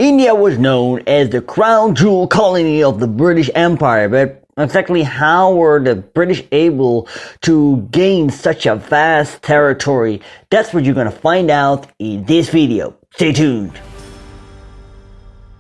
India was known as the crown jewel colony of the British Empire, but exactly how were the British able to gain such a vast territory? That's what you're gonna find out in this video. Stay tuned.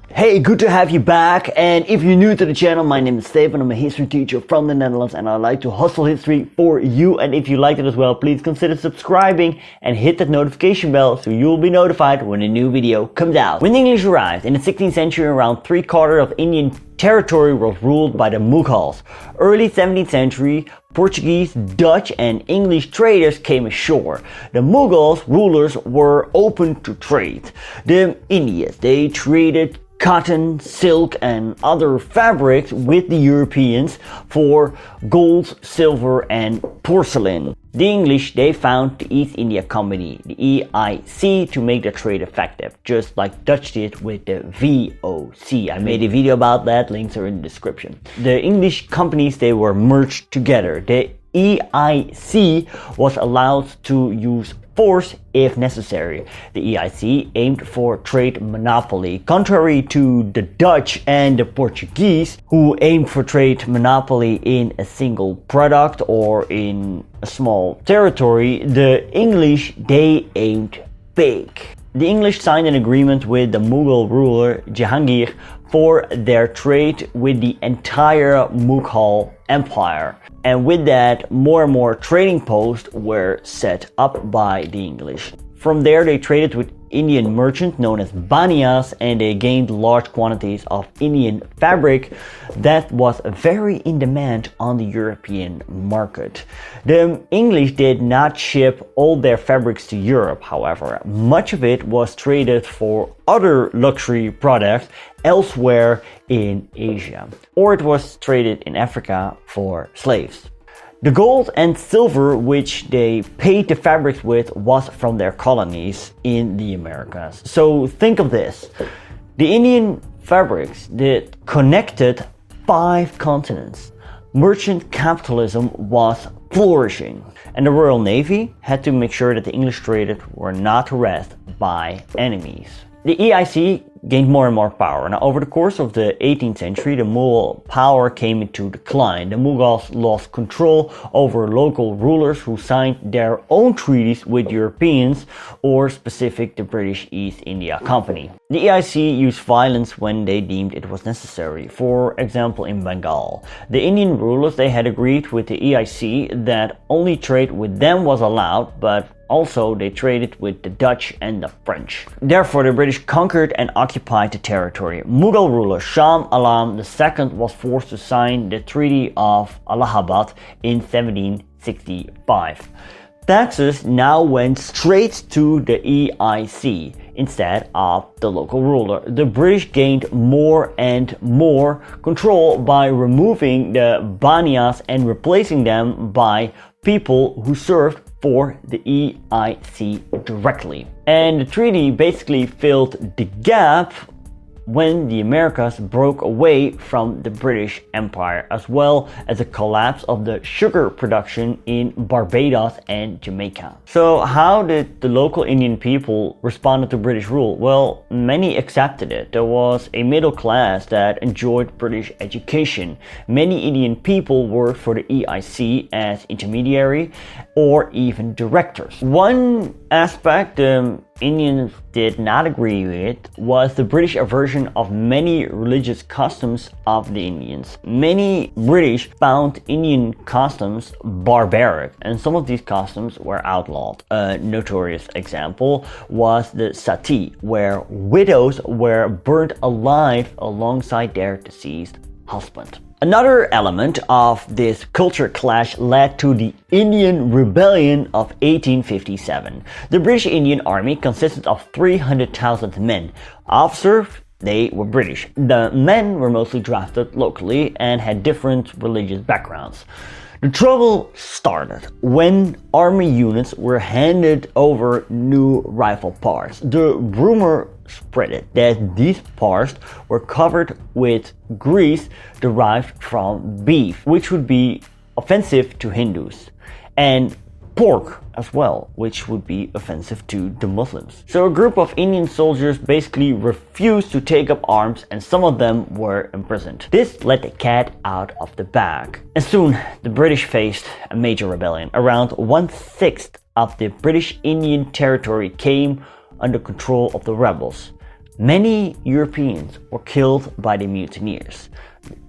Hey, good to have you back, and if you're new to the channel, my name is Stefan. I'm a history teacher from the Netherlands and I like to hustle history for you, and if you like it as well, please consider subscribing and hit that notification bell so you'll be notified when a new video comes out. When the English arrived in the 16th century, around 3/4 of Indian territory was ruled by the Mughals. Early 17th century, Portuguese, Dutch and English traders came ashore. The Mughals rulers were open to trade. The Indians, they traded cotton, silk and other fabrics with the Europeans for gold, silver and porcelain. The English, they found the East India Company, the EIC, to make the trade effective, just like Dutch did with the VOC. I made a video about that, links are in the description. The English companies, they were merged together. The EIC was allowed to use force if necessary. The EIC aimed for trade monopoly, contrary to the Dutch and the Portuguese, who aimed for trade monopoly in a single product or in a small territory. The English, they aimed big. The English signed an agreement with the Mughal ruler Jahangir for their trade with the entire Mughal Empire. And with that, more and more trading posts were set up by the English. From there, they traded with Indian merchants known as Banias, and they gained large quantities of Indian fabric that was very in demand on the European market. The English did not ship all their fabrics to Europe, however. Much of it was traded for other luxury products elsewhere in Asia, or it was traded in Africa for slaves. The gold and silver which they paid the fabrics with was from their colonies in the Americas. So think of this. The Indian fabrics that connected 5 continents. Merchant capitalism was flourishing, and the Royal Navy had to make sure that the English traders were not harassed by enemies. The EIC gained more and more power. Now, over the course of the 18th century, the Mughal power came into decline. The Mughals lost control over local rulers who signed their own treaties with Europeans, or specific the British East India Company. The EIC used violence when they deemed it was necessary. For example, in Bengal, the Indian rulers, they had agreed with the EIC that only trade with them was allowed, but also, they traded with the Dutch and the French. Therefore, the British conquered and occupied the territory. Mughal ruler Shah Alam II was forced to sign the Treaty of Allahabad in 1765. Taxes now went straight to the EIC instead of the local ruler. The British gained more and more control by removing the Banias and replacing them by people who served for the EIC directly. And the treaty basically filled the gap when the Americas broke away from the British Empire, as well as the collapse of the sugar production in Barbados and Jamaica. So how did the local Indian people respond to British rule? Well, many accepted it. There was a middle class that enjoyed British education. Many Indian people worked for the EIC as intermediary or even directors. One aspect Indians did not agree with was the British aversion of many religious customs of the Indians. Many British found Indian customs barbaric, and some of these customs were outlawed. A notorious example was the sati, where widows were burnt alive alongside their deceased husband. Another element of this culture clash led to the Indian Rebellion of 1857. The British Indian Army consisted of 300,000 men. Officers, they were British. The men were mostly drafted locally and had different religious backgrounds. The trouble started when army units were handed over new rifle parts. The rumor spread it that these parts were covered with grease derived from beef, which would be offensive to Hindus. And pork as well, which would be offensive to the Muslims. So a group of Indian soldiers basically refused to take up arms, and some of them were imprisoned. This let the cat out of the bag, and soon the British faced a major rebellion. Around 1/6 of the British Indian territory came under control of the rebels. Many Europeans were killed by the mutineers.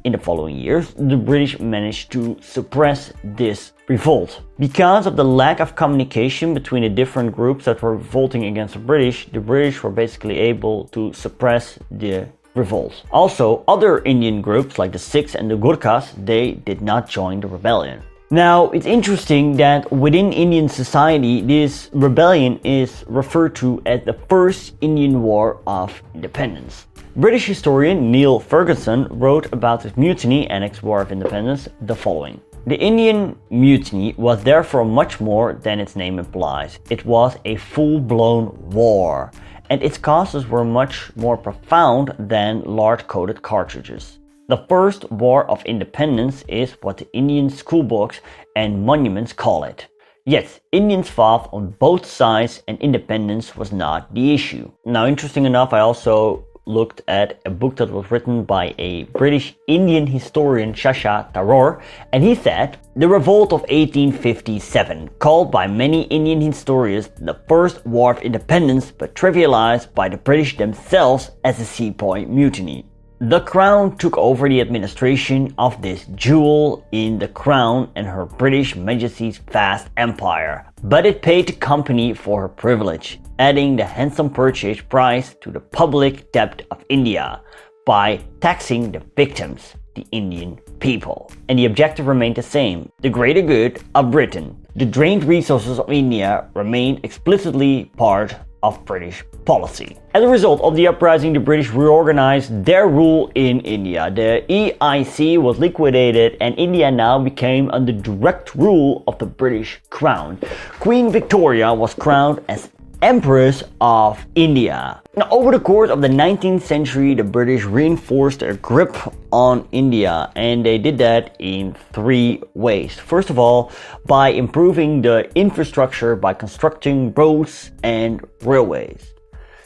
In the following years, the British managed to suppress this revolt. Because of the lack of communication between the different groups that were revolting against the British were basically able to suppress the revolt. Also, other Indian groups like the Sikhs and the Gurkhas, they did not join the rebellion. Now, it's interesting that within Indian society, this rebellion is referred to as the First Indian War of Independence. British historian Neil Ferguson wrote about this mutiny, Annex War of Independence, the following. The Indian Mutiny was therefore much more than its name implies. It was a full-blown war, and its causes were much more profound than large-coded cartridges. The First War of Independence is what the Indian schoolbooks and monuments call it. Yet, Indians fought on both sides and independence was not the issue. Now, interesting enough, I also looked at a book that was written by a British Indian historian, Shasha Tharoor, and he said, the revolt of 1857, called by many Indian historians the First War of Independence, but trivialized by the British themselves as the Sepoy Mutiny. The Crown took over the administration of this jewel in the Crown and Her British Majesty's vast empire, but it paid the company for her privilege, adding the handsome purchase price to the public debt of India by taxing the victims, the Indian people. And the objective remained the same, the greater good of Britain. The drained resources of India remained explicitly part of British policy. As a result of the uprising, the British reorganized their rule in India. The EIC was liquidated and India now became under direct rule of the British Crown. Queen Victoria was crowned as Empress of India. Now, over the course of the 19th century, the British reinforced their grip on India, and they did that in three ways. First of all, by improving the infrastructure by constructing roads and railways.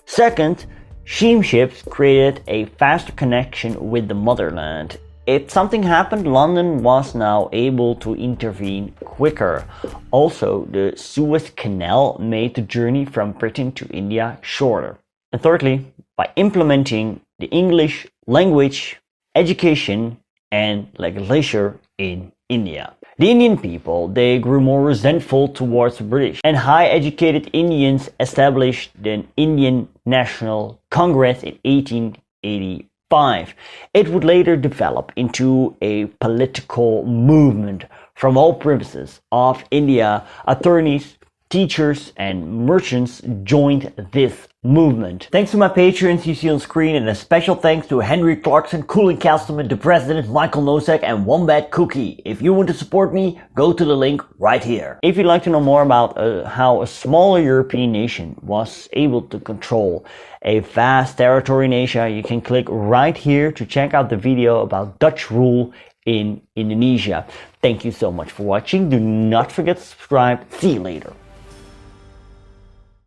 Second, steamships created a faster connection with the motherland. If something happened, London was now able to intervene quicker. Also, the Suez Canal made the journey from Britain to India shorter. And thirdly, by implementing the English language, education, and legislature in India. The Indian people, they grew more resentful towards the British, and high-educated Indians established the Indian National Congress in 1885. It would later develop into a political movement. From all provinces of India, attorneys, teachers, and merchants joined this movement. Thanks to my patrons you see on screen, and a special thanks to Henry Clarkson, Cooling Castleman, the President, Michael Nosek, and Wombat Cookie. If you want to support me, go to the link right here. If you'd like to know more about how a smaller European nation was able to control a vast territory in Asia, you can click right here to check out the video about Dutch rule in Indonesia. Thank you so much for watching. Do not forget to subscribe. See you later.